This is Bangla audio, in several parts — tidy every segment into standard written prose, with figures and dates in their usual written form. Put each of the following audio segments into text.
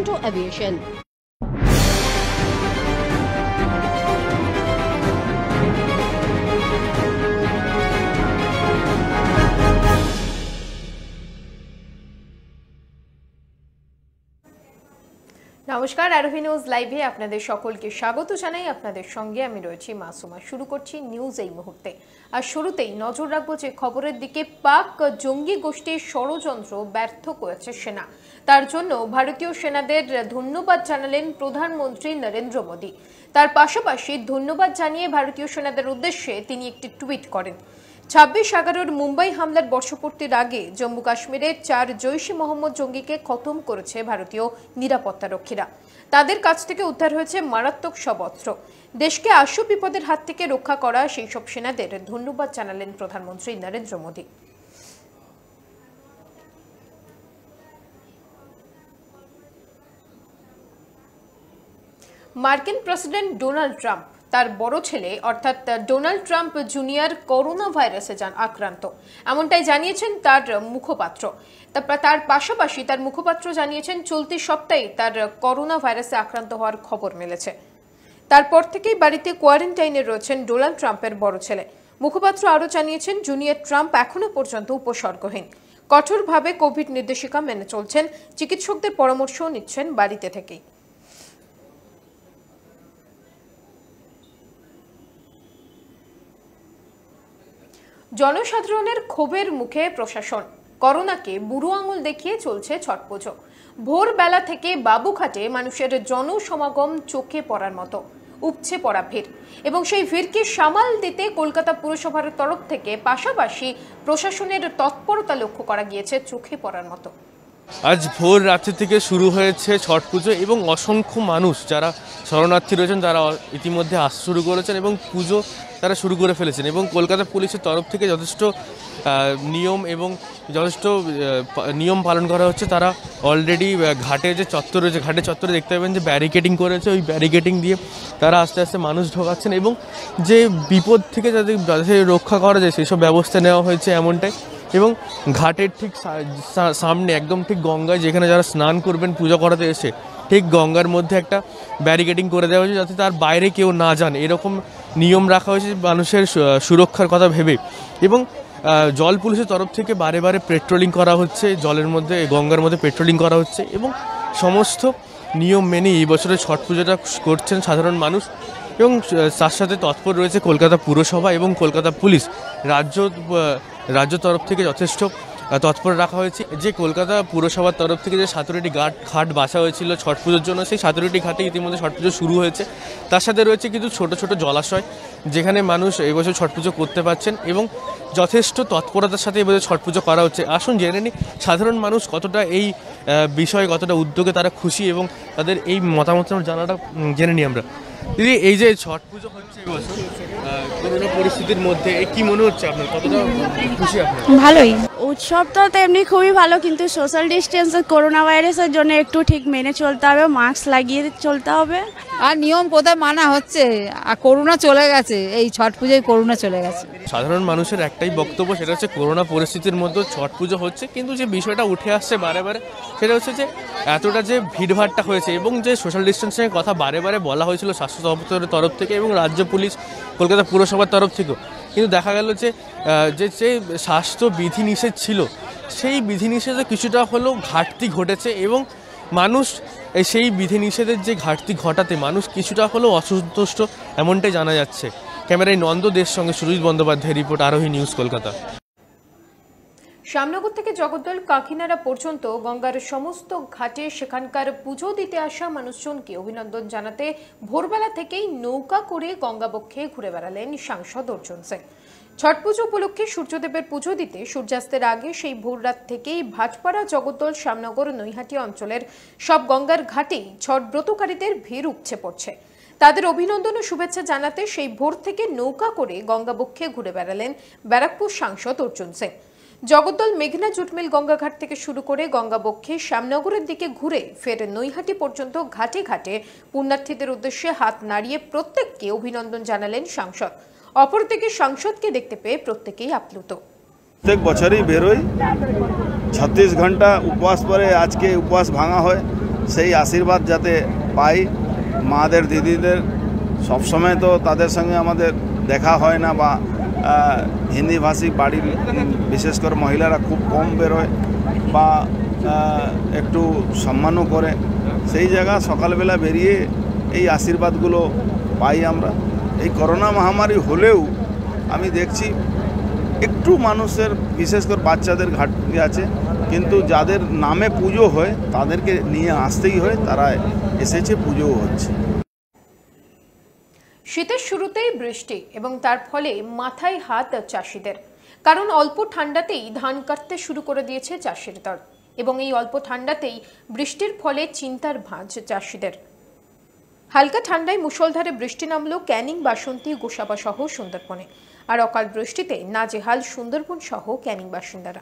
Toronto Aviation. নমস্কার, আরোহী নিউজ লাইভে আপনাদের সকলকে স্বাগত জানাই। আপনাদের সঙ্গে আমি রয়েছি মাসুমা। শুরু করছি নিউজ এই মুহূর্তে। আর শুরুতেই নজর রাখবো যে খবরের দিকে। পাক জঙ্গি গোষ্ঠীর ষড়যন্ত্র ব্যর্থ করেছে সেনা। তার জন্য ভারতীয় সেনাদের ধন্যবাদ জানালেন প্রধানমন্ত্রী নরেন্দ্র মোদী। তার পাশাপাশি ধন্যবাদ জানিয়ে ভারতীয় সেনাদের উদ্দেশ্যে তিনি একটি টুইট করেন। 26/11 মুম্বাই হামলার বর্ষপূর্তির আগে জম্মু কাশ্মীরের 4 জৈশ-ই মোহাম্মদ জঙ্গিকে খতম করেছে ভারতীয় নিরাপত্তারক্ষীরা। তাদের কাছ থেকে উদ্ধার হয়েছে মারাত্মক সব অস্ত্র। দেশকে আশু বিপদের হাত থেকে রক্ষা করা সেই সব সেনাদের ধন্যবাদ জানালেন প্রধানমন্ত্রী নরেন্দ্র মোদী। মার্কিন প্রেসিডেন্ট ডোনাল্ড ট্রাম্প তার বড় ছেলে অর্থাৎ ডোনাল্ড ট্রাম্প জুনিয়র করোনা ভাইরাসে আক্রান্ত, এমনটাই জানিয়েছেন তার মুখপাত্র। তার পাশাপাশি তার মুখপাত্র জানিয়েছেন চলতি সপ্তাহে তার করোনা ভাইরাসে আক্রান্ত হওয়ার খবর মিলেছে। তারপর থেকেই বাড়িতে কোয়ারেন্টাইনে রয়েছেন ডোনাল্ড ট্রাম্পের বড় ছেলে। মুখপাত্র আরও জানিয়েছেন জুনিয়র ট্রাম্প এখনো পর্যন্ত উপসর্গহীন। কঠোরভাবে কোভিড নির্দেশিকা মেনে চলছেন, চিকিৎসকদের পরামর্শও নিচ্ছেন বাড়িতে থেকেই। জনসাধারণের ক্ষোভের মুখে প্রশাসন। করোনাকে বুড়ো আঙুল দেখিয়ে চলছে ছট পুজো। ভোরবেলা থেকে বাবুঘাটে মানুষের জনসমাগম চোখে পড়ার মতো, উপচে পড়া ভিড়। এবং সেই ভিড়কে সামাল দিতে কলকাতা পুরসভার তরফ থেকে পাশাপাশি প্রশাসনের তৎপরতা লক্ষ্য করা গিয়েছে চোখে পড়ার মতো। আজ ভোর রাত্রি থেকে শুরু হয়েছে ছট পুজো এবং অসংখ্য মানুষ যারা শরণার্থী রয়েছেন তারা ইতিমধ্যে আসতে শুরু করেছেন এবং পুজো তারা শুরু করে ফেলেছেন। এবং কলকাতা পুলিশের তরফ থেকে যথেষ্ট নিয়ম পালন করা হচ্ছে। তারা অলরেডি ঘাটে যে চত্বর রয়েছে, ঘাটের চত্বরে দেখতে পাবেন যে ব্যারিকেডিং করেছে, ওই ব্যারিকেডিং দিয়ে তারা আস্তে আস্তে মানুষ ঢোকাচ্ছেন এবং যে বিপদ থেকে যাতে রক্ষা করা যায় সেই সব ব্যবস্থা নেওয়া হয়েছে এমনটাই। এবং ঘাটের ঠিক সামনে একদম ঠিক গঙ্গায় যেখানে যারা স্নান করবেন পূজা করাতে এসে ঠিক গঙ্গার মধ্যে একটা ব্যারিকেডিং করে দেওয়া হয়েছে যাতে তার বাইরে কেউ না যান, এরকম নিয়ম রাখা হয়েছে মানুষের সুরক্ষার কথা ভেবে। এবং জল পুলিশের তরফ থেকে বারে বারে পেট্রোলিং করা হচ্ছে, জলের মধ্যে গঙ্গার মধ্যে পেট্রোলিং করা হচ্ছে এবং সমস্ত নিয়ম মেনে এই বছরের ছট পুজোটা করছেন সাধারণ মানুষ। এবং তার সাথে তৎপর রয়েছে কলকাতা পুরসভা এবং কলকাতা পুলিশ। রাজ্য তরফ থেকে যথেষ্ট তৎপর রাখা হয়েছে। যে কলকাতা পুরসভার তরফ থেকে যে 17টি ঘাট বাছা হয়েছিল ছট পুজোর জন্য, সেই 17টি ঘাটে ইতিমধ্যে ছট পুজো শুরু হয়েছে। তার সাথে রয়েছে কিছু ছোট ছোট জলাশয় যেখানে মানুষ এবছর ছট পুজো করতে পারছেন এবং যথেষ্ট তৎপরতার সাথে এবছর ছট পুজো করা হচ্ছে। আসুন জেনে নিই সাধারণ মানুষ কতটা এই বিষয়ে কতটা উদ্যোগে তারা খুশি এবং তাদের এই মতামত জানাটা জেনে নিই আমরা। দিদি, এই যে ছট পুজো হচ্ছে এবছর করোনা পরিস্থিতির মধ্যে, কি মনে হচ্ছে আপনার, কতটা খুশি আপনার? ভালোই, উৎসবটা তো এমনি খুবই ভালো, কিন্তু সোশ্যাল ডিস্টেন্স করোনা ভাইরাসের জন্য একটু ঠিক মেনে চলতে হবে, মাস্ক লাগিয়ে চলতে হবে। আর নিয়ম কোথায় মানা হচ্ছে, আর করোনা চলে গেছে, এই ছট পুজোয় করোনা চলে গেছে। সাধারণ মানুষের একটাই বক্তব্য, সেটা হচ্ছে করোনা পরিস্থিতির মধ্যে ছট পুজো হচ্ছে, কিন্তু যে বিষয়টা উঠে আসছে বারে বারে সেটা হচ্ছে যে এতটা যে ভিড়ভাড়টা হয়েছে এবং যে সোশ্যাল ডিস্টেন্সিংয়ের কথা বারে বারে বলা হয়েছিল স্বাস্থ্য দপ্তরের তরফ থেকে এবং রাজ্য পুলিশ কলকাতা পুরসভার তরফ থেকেও, কিন্তু দেখা গেল যে স্বাস্থ্য বিধিনিষেধ ছিল সেই বিধিনিষেধে কিছুটা হলেও ঘাটতি ঘটেছে এবং মানুষ সেই বিধিনিষেধের যে ঘাটতি ঘটাতে মানুষ কিছুটা হলেও অসন্তুষ্ট, এমনটাই জানা যাচ্ছে। ক্যামেরায় নন্দদের সঙ্গে সুরজিৎ বন্দ্যোপাধ্যায়ের রিপোর্ট, আরোহী নিউজ, কলকাতা। শ্যামনগর থেকে জগদ্দল কাকিনাড়া পর্যন্ত গঙ্গার সমস্ত ঘাটে সেখানকার পুজো দিতে আসা মানুষজনকে অভিনন্দন জানাতে ভোরবেলা থেকেই নৌকা করে গঙ্গাবক্ষে ঘুরে বেড়ালেন সাংসদ অর্জুন সিং। ছট পুজো উপলক্ষে সূর্যদেবের পুজো দিতে সূর্যাস্তের আগে সেই ভোররাত থেকেই ভাটপাড়া, জগদ্দল, শ্যামনগর, নৈহাটি অঞ্চলের সব গঙ্গার ঘাটেই ছট ব্রতকারীদের ভিড় উপচে পড়ছে। তাদের অভিনন্দন ও শুভেচ্ছা জানাতে সেই ভোর থেকে নৌকা করে গঙ্গাবক্ষে ঘুরে বেড়ালেন ব্যারাকপুর সাংসদ অর্জুন সিং। জগদ্দল মেঘনা জুটমিল গঙ্গাঘাট থেকে শুরু করে গঙ্গাবক্ষে শ্যামনগরের দিকে ঘুরে ফের নৈহাটি পর্যন্ত ঘাটে ঘাটে পুণ্যার্থীদের উদ্দেশ্যে হাত নাড়িয়ে প্রত্যেককে অভিনন্দন জানালেন সাংসদ। অপরদিকে সাংসদকে দেখতে পেয়ে প্রত্যেকেই আপ্লুত। প্রত্যেক বছরই বেরোই, 36 ঘন্টা উপবাস পরে আজকে উপবাস ভাঙা হয় সেই আশীর্বাদ যাতে পাই। মাদের দিদিদের সবসময় তো তাদের সঙ্গে আমাদের দেখা হয় না, বা হিন্দিভাষী বাড়ির বিশেষ করে মহিলারা খুব কম বেরোয় বা একটু সম্মানও করে। সেই জায়গা সকালবেলা বেরিয়ে এই আশীর্বাদগুলো পাই আমরা। এই করোনা মহামারী হলেও আমি দেখছি একটু মানুষের বিশেষ করে বাচ্চাদের ঘাটতি আছে, কিন্তু যাদের নামে পুজো হয় তাদেরকে নিয়ে আসতেই হয়, তারা এসেছে, পুজোও হচ্ছে। শীতের শুরুতেই বৃষ্টি এবং তার ফলে মাথায় হাত চাষিদের, কারণ অল্প ঠান্ডাতেই ধান কাটতে শুরু করে দিয়েছে চাষির দল, এবং এই অল্প ঠান্ডাতেই বৃষ্টির ফলে চিন্তার ভাঁজ চাষিদের। হালকা ঠান্ডায় মুষলধারে বৃষ্টি নামলো ক্যানিং, বাসন্তী, গোসাবা সহ সুন্দরবনে। আর অকাল বৃষ্টিতে নাজেহাল সুন্দরবন সহ ক্যানিং বাসিন্দারা।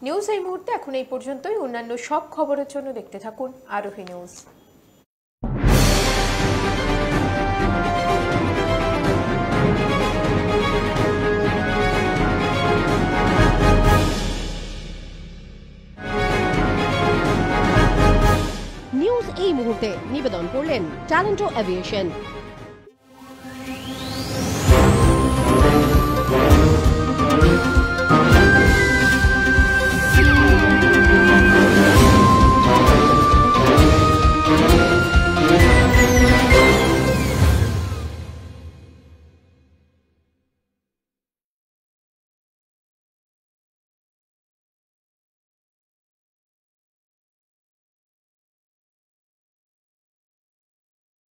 নিউজ এই মুহূর্তে এখন এই পর্যন্তই। অন্যান্য সব খবরের জন্য দেখতে থাকুন আরোহী নিউজ। নিউজ এই মুহূর্তে নিবেদন করলেন ট্যালেন্টো এভিয়েশন।